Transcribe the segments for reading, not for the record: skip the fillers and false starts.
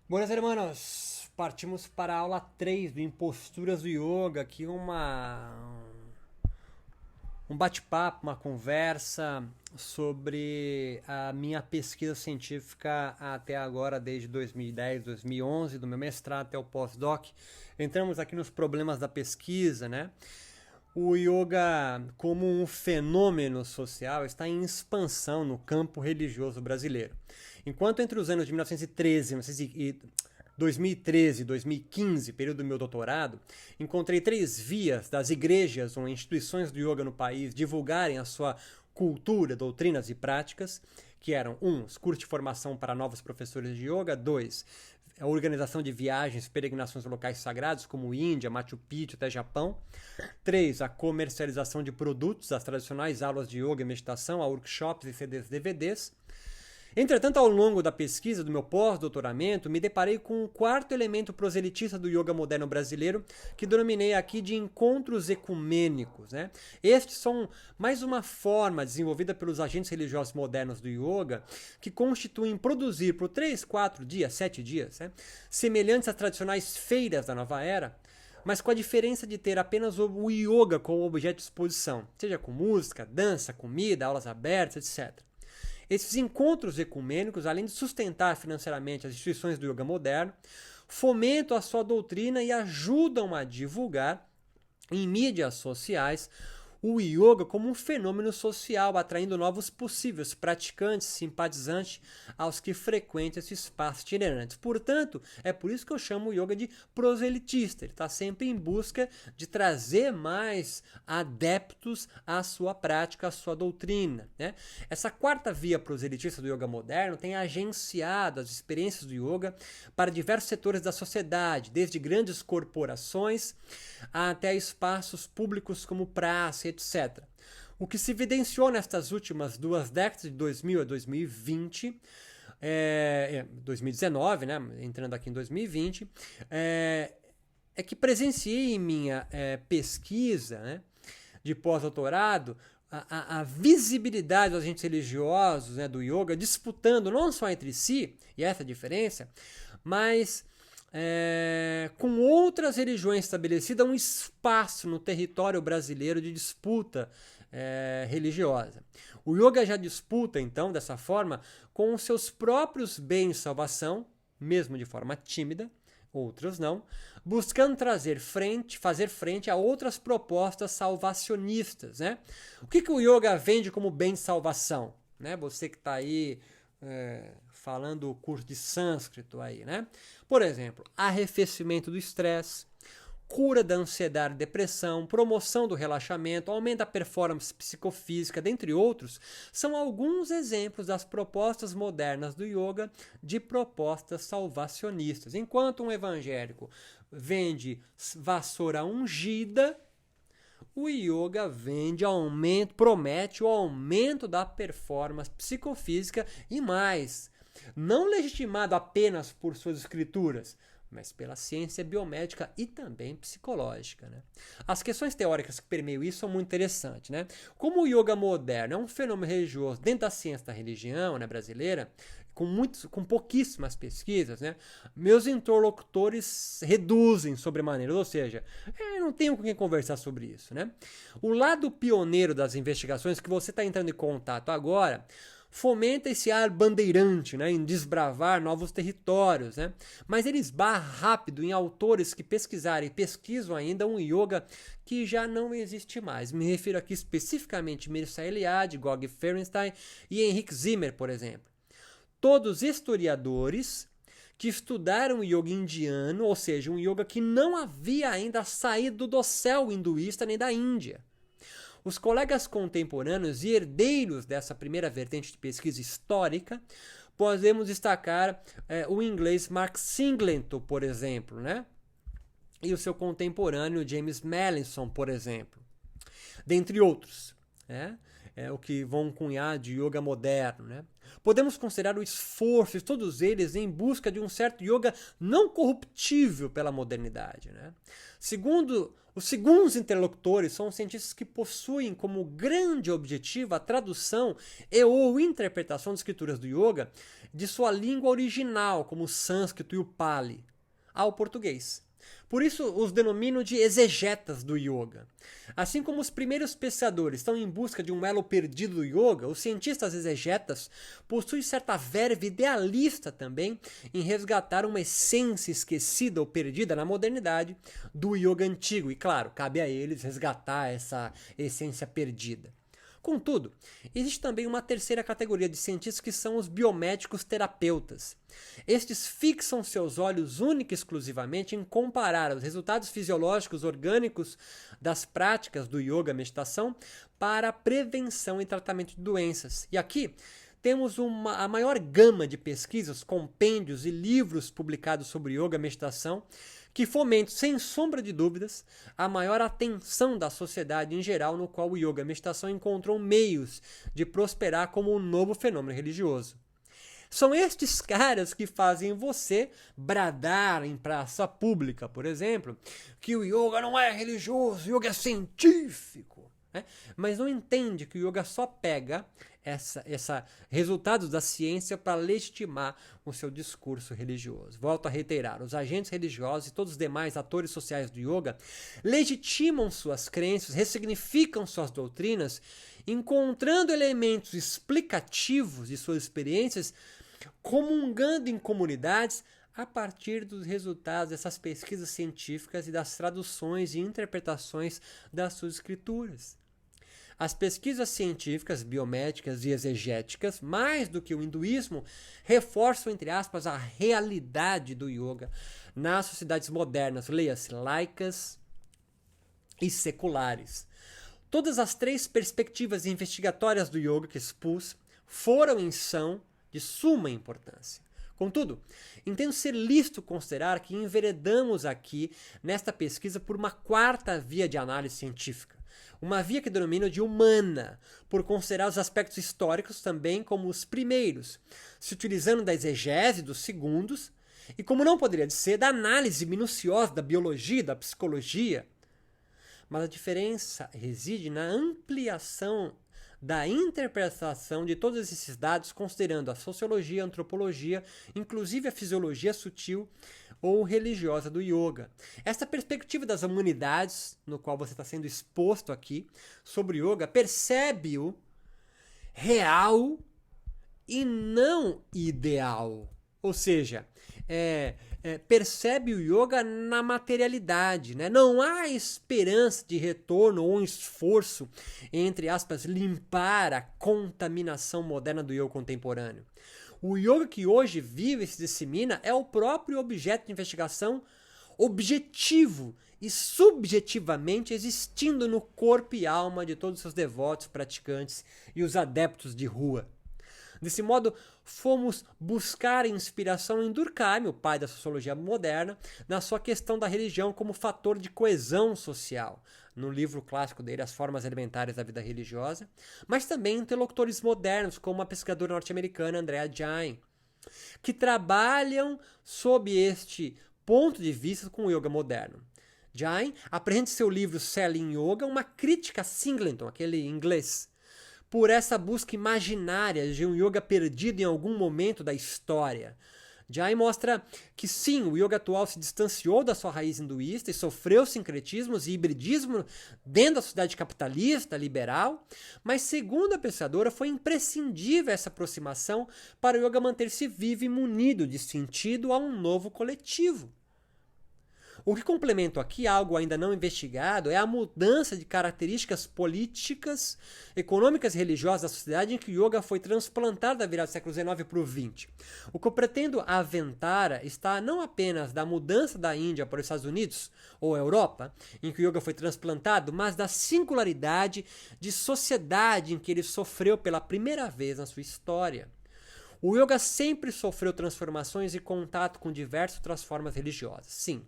Buenas, hermanos! Partimos para a aula 3 do Imposturas do Yoga, aqui um bate-papo, uma conversa sobre a minha pesquisa científica até agora, desde 2010, 2011, do meu mestrado até o pós-doc. Entramos aqui nos problemas da pesquisa, né? O yoga, como um fenômeno social, está em expansão no campo religioso brasileiro. Enquanto entre os anos de 2013 e 2015, período do meu doutorado, encontrei 3 vias das igrejas ou instituições do yoga no país divulgarem a sua cultura, doutrinas e práticas, que eram 1. Os cursos de formação para novos professores de yoga. 2. A organização de viagens, peregrinações a locais sagrados, como Índia, Machu Picchu, até Japão. 3. A comercialização de produtos, as tradicionais aulas de yoga e meditação, a workshops e CDs, DVDs. Entretanto, ao longo da pesquisa do meu pós-doutoramento, me deparei com um quarto elemento proselitista do yoga moderno brasileiro, que denominei aqui de encontros ecumênicos, né? Estes são mais uma forma desenvolvida pelos agentes religiosos modernos do yoga, que constituem produzir por 3, 4 dias, 7 dias, né? Semelhantes às tradicionais feiras da nova era, mas com a diferença de ter apenas o yoga como objeto de exposição, seja com música, dança, comida, aulas abertas, etc. Esses encontros ecumênicos, além de sustentar financeiramente as instituições do yoga moderno, fomentam a sua doutrina e ajudam a divulgar em mídias sociais o yoga como um fenômeno social, atraindo novos possíveis praticantes, simpatizantes aos que frequentam esse espaço itinerante. Portanto, é por isso que eu chamo o yoga de proselitista. Ele está sempre em busca de trazer mais adeptos à sua prática, à sua doutrina, né? Essa quarta via proselitista do yoga moderno tem agenciado as experiências do yoga para diversos setores da sociedade, desde grandes corporações até espaços públicos como praça, etc. O que se evidenciou nestas últimas 2 décadas, de 2000 a 2020, 2019, né, entrando aqui em 2020, é que presenciei em minha pesquisa, né, de pós-doutorado a visibilidade dos agentes religiosos, né, do yoga disputando não só entre si, e essa é a diferença, mas com outras religiões estabelecidas um espaço no território brasileiro de disputa religiosa. O yoga já disputa, então, dessa forma, com os seus próprios bens de salvação, mesmo de forma tímida, outros não, buscando fazer frente a outras propostas salvacionistas, né? O que o yoga vende como bem de salvação? Né? Você que está aí falando o curso de sânscrito aí, né? Por exemplo, arrefecimento do estresse, cura da ansiedade e depressão, promoção do relaxamento, aumento da performance psicofísica, dentre outros, são alguns exemplos das propostas modernas do yoga de propostas salvacionistas. Enquanto um evangélico vende vassoura ungida, o yoga promete o aumento da performance psicofísica e mais, não legitimado apenas por suas escrituras, mas pela ciência biomédica e também psicológica, né? As questões teóricas que permeiam isso são muito interessantes, né? Como o yoga moderno é um fenômeno religioso dentro da ciência da religião, né, brasileira, com pouquíssimas pesquisas, né, meus interlocutores reduzem sobremaneira, ou seja, não tenho com quem conversar sobre isso, né? O lado pioneiro das investigações que você está entrando em contato agora fomenta esse ar bandeirante, né, em desbravar novos territórios, né? Mas ele esbarra rápido em autores que pesquisam ainda um yoga que já não existe mais. Me refiro aqui especificamente a Mircea Eliade, Gog Ferenstein e Henrik Zimmer, por exemplo. Todos historiadores que estudaram o yoga indiano, ou seja, um yoga que não havia ainda saído do céu hinduísta nem da Índia. Os colegas contemporâneos e herdeiros dessa primeira vertente de pesquisa histórica, podemos destacar o inglês Mark Singleton, por exemplo, né? E o seu contemporâneo James Mallinson, por exemplo, dentre outros, né? o que vão cunhar de yoga moderno, né? Podemos considerar o esforço de todos eles em busca de um certo yoga não corruptível pela modernidade, né? Segundo os segundos interlocutores, são cientistas que possuem como grande objetivo a tradução e ou interpretação das escrituras do yoga de sua língua original, como o sânscrito e o pali, ao português. Por isso os denomino de exegetas do yoga. Assim como os primeiros pesquisadores estão em busca de um elo perdido do yoga, os cientistas exegetas possuem certa verve idealista também em resgatar uma essência esquecida ou perdida na modernidade do yoga antigo. E claro, cabe a eles resgatar essa essência perdida. Contudo, existe também uma terceira categoria de cientistas que são os biomédicos terapeutas. Estes fixam seus olhos única e exclusivamente em comparar os resultados fisiológicos orgânicos das práticas do yoga meditação para a prevenção e tratamento de doenças. E aqui temos a maior gama de pesquisas, compêndios e livros publicados sobre yoga meditação que fomentam, sem sombra de dúvidas, a maior atenção da sociedade em geral, no qual o yoga e a meditação encontram meios de prosperar como um novo fenômeno religioso. São estes caras que fazem você bradar em praça pública, por exemplo, que o yoga não é religioso, o yoga é científico, né? Mas não entende que o yoga só pega resultados da ciência para legitimar o seu discurso religioso. Volto a reiterar, os agentes religiosos e todos os demais atores sociais do yoga legitimam suas crenças, ressignificam suas doutrinas, encontrando elementos explicativos de suas experiências, comungando em comunidades a partir dos resultados dessas pesquisas científicas e das traduções e interpretações das suas escrituras. As pesquisas científicas, biomédicas e exegéticas, mais do que o hinduísmo, reforçam, entre aspas, a realidade do yoga nas sociedades modernas, leia-se, laicas e seculares. Todas as três perspectivas investigatórias do yoga que expus foram e são de suma importância. Contudo, entendo ser lícito considerar que enveredamos aqui, nesta pesquisa, por uma quarta via de análise científica. Uma via que denomino de humana, por considerar os aspectos históricos também como os primeiros, se utilizando da exegese dos segundos, e como não poderia ser, da análise minuciosa da biologia e da psicologia. Mas a diferença reside na ampliação da interpretação de todos esses dados, considerando a sociologia, a antropologia, inclusive a fisiologia sutil ou religiosa do yoga. Esta perspectiva das humanidades, no qual você está sendo exposto aqui, sobre o yoga, percebe-o real e não ideal. Ou seja, percebe o yoga na materialidade, né? Não há esperança de retorno ou um esforço, entre aspas, limpar a contaminação moderna do yoga contemporâneo. O yoga que hoje vive e se dissemina é o próprio objeto de investigação objetivo e subjetivamente existindo no corpo e alma de todos os seus devotos, praticantes e os adeptos de rua. Desse modo, fomos buscar inspiração em Durkheim, o pai da sociologia moderna, na sua questão da religião como fator de coesão social, no livro clássico dele, As Formas Elementares da Vida Religiosa, mas também em interlocutores modernos, como a pesquisadora norte-americana Andrea Jain, que trabalham sob este ponto de vista com o yoga moderno. Jain apresenta em seu livro Selling Yoga uma crítica a Singleton, aquele inglês, por essa busca imaginária de um yoga perdido em algum momento da história. Jain mostra que sim, o yoga atual se distanciou da sua raiz hinduísta e sofreu sincretismos e hibridismo dentro da sociedade capitalista, liberal, mas segundo a pesquisadora foi imprescindível essa aproximação para o yoga manter-se vivo e munido de sentido a um novo coletivo. O que complemento aqui, algo ainda não investigado, é a mudança de características políticas, econômicas e religiosas da sociedade em que o yoga foi transplantado da virada do século XIX para o XX. O que eu pretendo aventar está não apenas da mudança da Índia para os Estados Unidos ou Europa, em que o yoga foi transplantado, mas da singularidade de sociedade em que ele sofreu pela primeira vez na sua história. O yoga sempre sofreu transformações e contato com diversas outras formas religiosas, sim.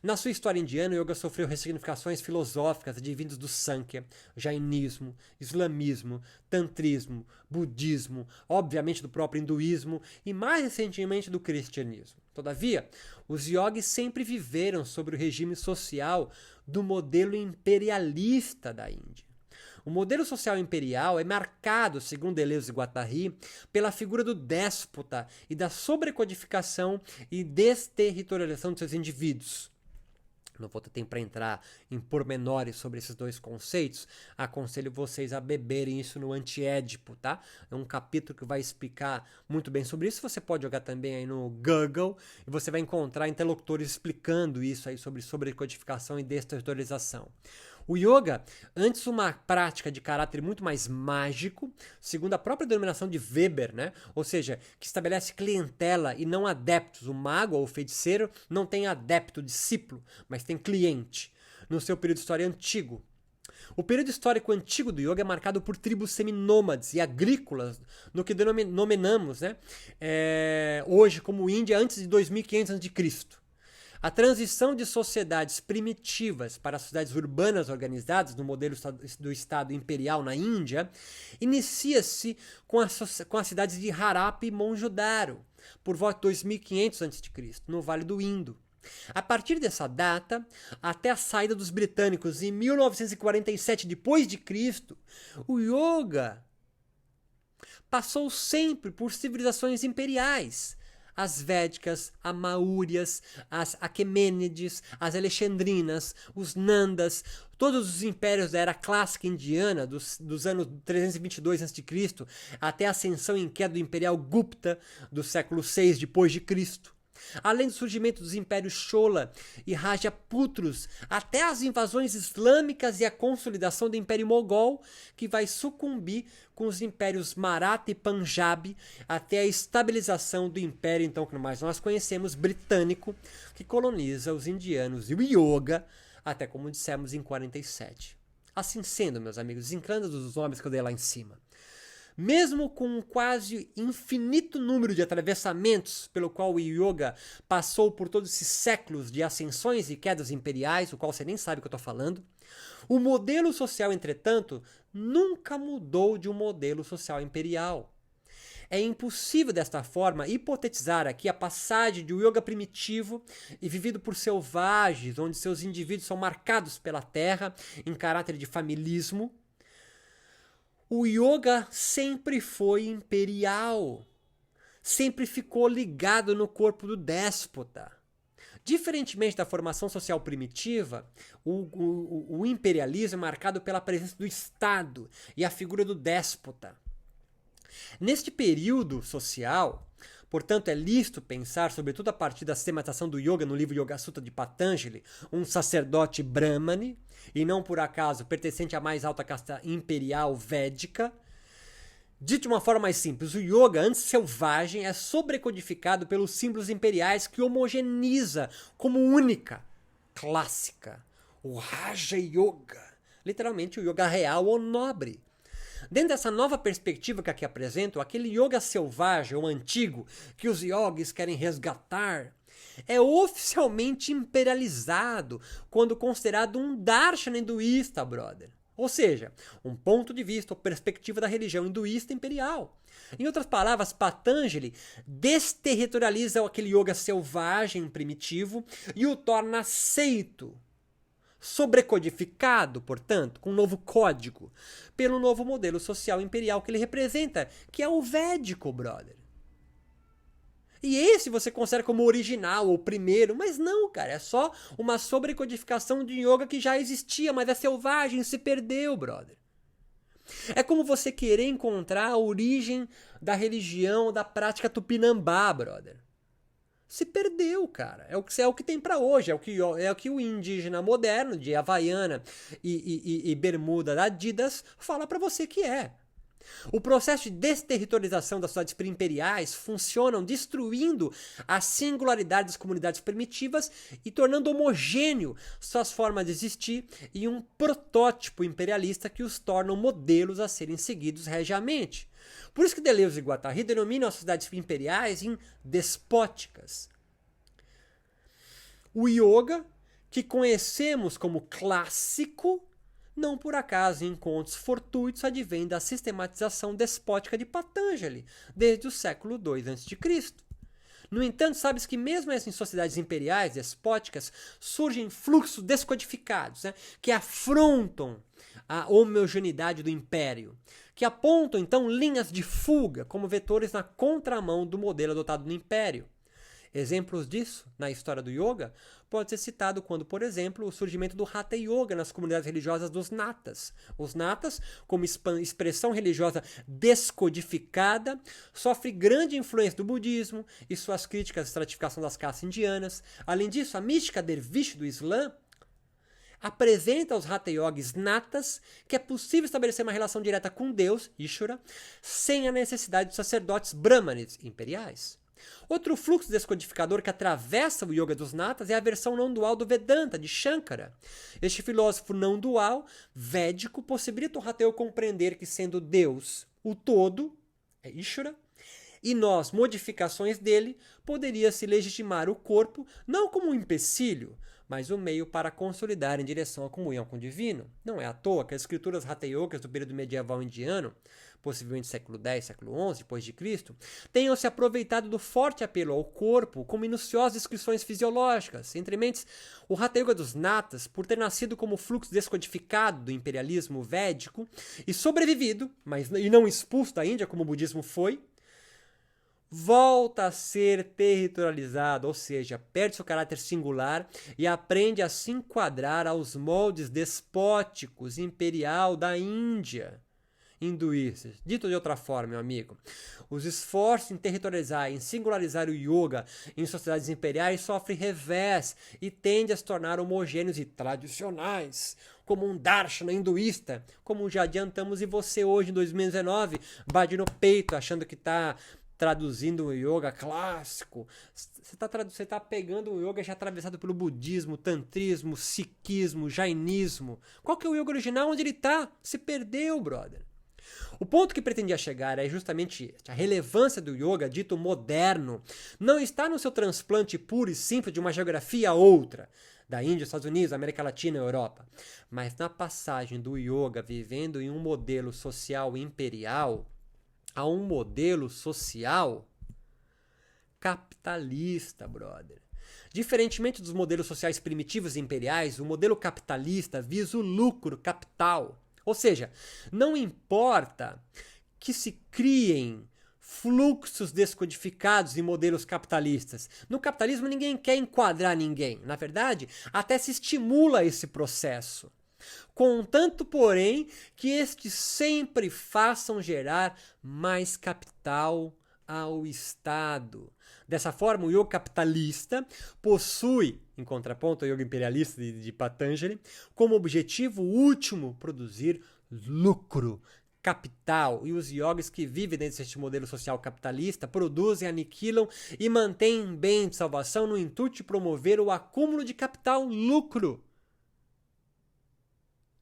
Na sua história indiana, o yoga sofreu ressignificações filosóficas advindas do Sankhya, Jainismo, Islamismo, Tantrismo, Budismo, obviamente do próprio hinduísmo e mais recentemente do cristianismo. Todavia, os yogis sempre viveram sob o regime social do modelo imperialista da Índia. O modelo social imperial é marcado, segundo Deleuze e Guattari, pela figura do déspota e da sobrecodificação e desterritorialização de seus indivíduos. Não vou ter tempo para entrar em pormenores sobre esses dois conceitos. Aconselho vocês a beberem isso no Anti-Édipo, tá? É um capítulo que vai explicar muito bem sobre isso. Você pode jogar também aí no Google e você vai encontrar interlocutores explicando isso aí sobre sobrecodificação e desterritorialização. O yoga, antes uma prática de caráter muito mais mágico, segundo a própria denominação de Weber, né? Ou seja, que estabelece clientela e não adeptos. O mago ou o feiticeiro não tem adepto, discípulo, mas tem cliente, no seu período de história antigo. O período histórico antigo do yoga é marcado por tribos seminômades e agrícolas, no que denominamos, né, hoje como Índia antes de 2500 a.C. A transição de sociedades primitivas para sociedades urbanas organizadas no modelo do Estado imperial na Índia inicia-se com as cidades de Harappa e Mohenjo-daro, por volta de 2500 a.C., no Vale do Indo. A partir dessa data, até a saída dos britânicos em 1947 d.C., o yoga passou sempre por civilizações imperiais. As Védicas, as Maúrias, as Aquemênides, as Alexandrinas, os Nandas, todos os impérios da era clássica indiana, dos anos 322 a.C. até a ascensão em queda do Imperial Gupta do século VI d.C., além do surgimento dos impérios Chola e Rajaputros, até as invasões islâmicas e a consolidação do Império Mogol, que vai sucumbir com os impérios Maratha e Panjab, até a estabilização do império, então, que mais nós conhecemos, britânico, que coloniza os indianos e o yoga, até como dissemos, em 47. Assim sendo, meus amigos, desencrando dos nomes que eu dei lá em cima, mesmo com um quase infinito número de atravessamentos pelo qual o yoga passou por todos esses séculos de ascensões e quedas imperiais, o qual você nem sabe o que eu estou falando, o modelo social, entretanto, nunca mudou de um modelo social imperial. É impossível, desta forma, hipotetizar aqui a passagem de um yoga primitivo e vivido por selvagens, onde seus indivíduos são marcados pela terra em caráter de familismo. O yoga sempre foi imperial, sempre ficou ligado no corpo do déspota. Diferentemente da formação social primitiva, o imperialismo é marcado pela presença do Estado e a figura do déspota. Neste período social, portanto, é lícito pensar, sobretudo a partir da sistematização do yoga no livro Yoga Sutra de Patanjali, um sacerdote brahmane, e não por acaso pertencente à mais alta casta imperial védica. Dito de uma forma mais simples, o yoga, antes selvagem, é sobrecodificado pelos símbolos imperiais que homogeniza como única, clássica, o Raja Yoga, literalmente o yoga real ou nobre. Dentro dessa nova perspectiva que aqui apresento, aquele yoga selvagem ou antigo que os yogis querem resgatar é oficialmente imperializado quando considerado um darshana hinduísta, brother. Ou seja, um ponto de vista ou perspectiva da religião hinduísta imperial. Em outras palavras, Patanjali desterritorializa aquele yoga selvagem primitivo e o torna aceito, sobrecodificado, portanto, com um novo código, pelo novo modelo social imperial que ele representa, que é o védico, brother. E esse você considera como original ou primeiro, mas não, cara, é só uma sobrecodificação de yoga que já existia, mas é selvagem, se perdeu, brother. É como você querer encontrar a origem da religião, da prática tupinambá, brother. Se perdeu, cara. É o que tem pra hoje, é o que o indígena moderno de Havaiana e bermuda da Adidas fala pra você que é. O processo de desterritorialização das cidades imperiais funcionam destruindo a singularidade das comunidades primitivas e tornando homogêneo suas formas de existir em um protótipo imperialista que os tornam modelos a serem seguidos regiamente. Por isso que Deleuze e Guattari denominam as sociedades imperiais em despóticas. O yoga que conhecemos como clássico, não por acaso em encontros fortuitos advém da sistematização despótica de Patanjali, desde o século II a.C. No entanto, sabes que mesmo em sociedades imperiais, despóticas, surgem fluxos descodificados, né, que afrontam a homogeneidade do império, que apontam então linhas de fuga como vetores na contramão do modelo adotado no império. Exemplos disso, na história do yoga, pode ser citado quando, por exemplo, o surgimento do Hatha Yoga nas comunidades religiosas dos Natas. Os Natas, como expressão religiosa descodificada, sofre grande influência do budismo e suas críticas à estratificação das castas indianas. Além disso, a mística derviche do Islã apresenta aos Hatha Yogis natas que é possível estabelecer uma relação direta com Deus, Ishvara, sem a necessidade de sacerdotes brahmanes imperiais. Outro fluxo descodificador que atravessa o yoga dos natas é a versão não dual do Vedanta, de Shankara. Este filósofo não dual, védico, possibilita o Hatha Yoga compreender que, sendo Deus o todo, é Ishvara, e nós, modificações dele, poderia-se legitimar o corpo não como um empecilho, mas um meio para consolidar em direção à comunhão com o divino. Não é à toa que as escrituras Hatha Yogas do período medieval indiano, possivelmente século X, século XI, depois de Cristo, tenham se aproveitado do forte apelo ao corpo com minuciosas descrições fisiológicas. Entre mentes, o Hatha Yoga dos Natas, por ter nascido como fluxo descodificado do imperialismo védico e sobrevivido, e não expulso da Índia como o budismo foi, volta a ser territorializado, ou seja, perde seu caráter singular e aprende a se enquadrar aos moldes despóticos imperial da Índia hinduístas. Dito de outra forma, meu amigo, os esforços em territorializar, em singularizar o yoga em sociedades imperiais sofrem revés e tendem a se tornar homogêneos e tradicionais, como um darshana hinduísta, como já adiantamos, e você hoje, em 2019, bate no peito, achando que está traduzindo o yoga clássico. Você está pegando o yoga já atravessado pelo budismo, tantrismo, sikhismo, jainismo. Qual que é o yoga original? Onde ele está? Se perdeu, brother. O ponto que pretendia chegar é justamente a relevância do yoga dito moderno não está no seu transplante puro e simples de uma geografia a outra, da Índia, Estados Unidos, América Latina e Europa, mas na passagem do yoga vivendo em um modelo social imperial a um modelo social capitalista, brother. Diferentemente dos modelos sociais primitivos e imperiais, o modelo capitalista visa o lucro capital. Ou seja, não importa que se criem fluxos descodificados em modelos capitalistas. No capitalismo ninguém quer enquadrar ninguém. Na verdade, até se estimula esse processo. Contanto, porém, que estes sempre façam gerar mais capital ao Estado. Dessa forma, o yoga capitalista possui, em contraponto ao yoga imperialista de Patanjali, como objetivo último produzir lucro, capital. E os yogis que vivem dentro deste modelo social capitalista produzem, aniquilam e mantêm bem de salvação no intuito de promover o acúmulo de capital, lucro.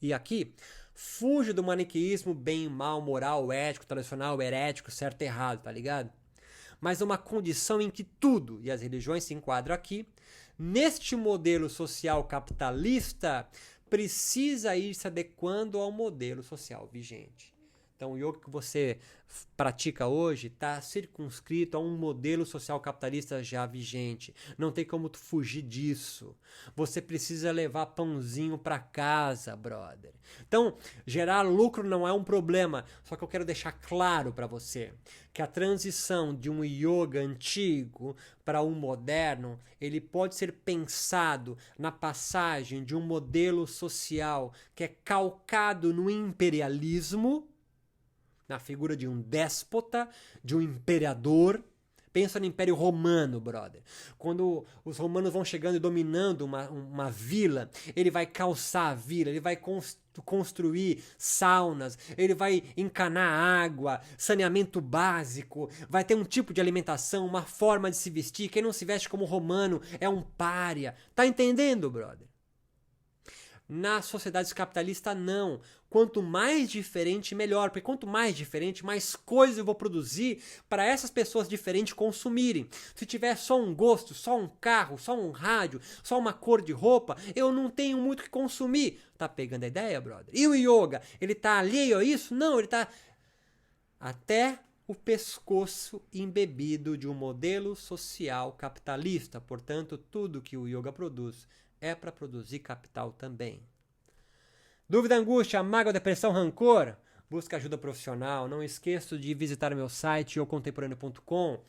E aqui, fuge do maniqueísmo bem, mal, moral, ético, tradicional, herético, certo e errado, tá ligado? Mas uma condição em que tudo, e as religiões se enquadram aqui, neste modelo social capitalista, precisa ir se adequando ao modelo social vigente. Então, o yoga que você pratica hoje está circunscrito a um modelo social capitalista já vigente. Não tem como tu fugir disso. Você precisa levar pãozinho para casa, brother. Então, gerar lucro não é um problema. Só que eu quero deixar claro para você que a transição de um yoga antigo para um moderno, ele pode ser pensado na passagem de um modelo social que é calcado no imperialismo, na figura de um déspota, de um imperador. Pensa no Império Romano, brother. Quando os romanos vão chegando e dominando uma vila, ele vai calçar a vila, ele vai construir saunas, ele vai encanar água, saneamento básico, vai ter um tipo de alimentação, uma forma de se vestir. Quem não se veste como romano é um pária. Tá entendendo, brother? Na sociedade capitalista, não. Quanto mais diferente, melhor. Porque quanto mais diferente, mais coisas eu vou produzir para essas pessoas diferentes consumirem. Se tiver só um gosto, só um carro, só um rádio, só uma cor de roupa, eu não tenho muito o que consumir. Tá pegando a ideia, brother? E o yoga? Ele tá alheio a isso? Não, ele tá até o pescoço embebido de um modelo social capitalista. Portanto, tudo que o yoga produz é para produzir capital também. Dúvida, angústia, mágoa, depressão, rancor? Busca ajuda profissional. Não esqueça de visitar meu site yocontemporâneo.com.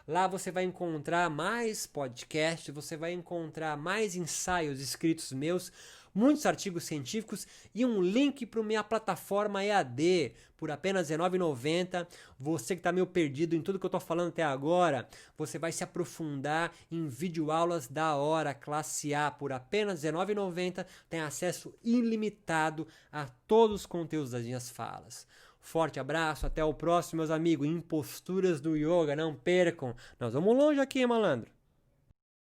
Lá você vai encontrar mais podcasts, você vai encontrar mais ensaios escritos meus, muitos artigos científicos e um link para minha plataforma EAD por apenas R$19,90. Você que está meio perdido em tudo que eu estou falando até agora, você vai se aprofundar em videoaulas da hora, classe A, por apenas R$19,90. Tem acesso ilimitado a todos os conteúdos das minhas falas. Forte abraço, até o próximo, meus amigos. Imposturas do Yoga, não percam. Nós vamos longe aqui, hein, malandro?